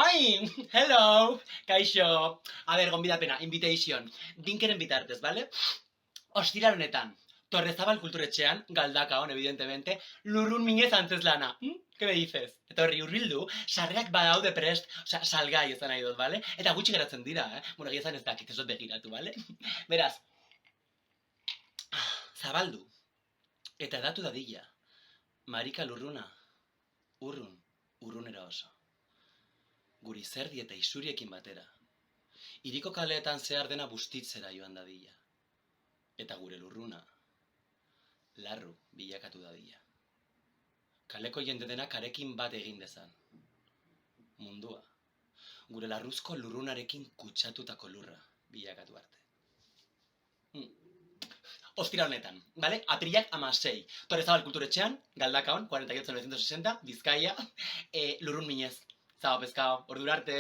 Ai, hello, kaixo. A ber, gonbidapena, invitation. Dinkeren bitartez, bale? Ostiral honetan, Torrezabal kulturetxean, galdakaon, evidentemente, lurrun minez antzeslana. ¿Qué me dices? Eta horri urbildu, sarreak badaude prest, osea, salgai ezan nahi dut, bale? Eta gutxi geratzen dira, Bueno, egia esan ez dakit, ez dut begiratu, bale? Beraz, zabaldu, eta edatu dadila, marika lurruna, urrun, urrunera oso. Guri zerdi eta isuriekin batera. Hiriko kaleetan zehar dena bustitzera joan dadila. Eta gure lurruna, larru bilakatu dadila. Kaleko jende denak karekin bat egin dezan. Mundua, gure larruzko lurrunarekin kutsatutako lurra bilakatu arte. Ostira honetan, bale? Apirilak 16. Torrezabal kulturetxean, Galdakaon, 48.960, Bizkaia, lurrun minez. Zao, pezkao, ordura arte.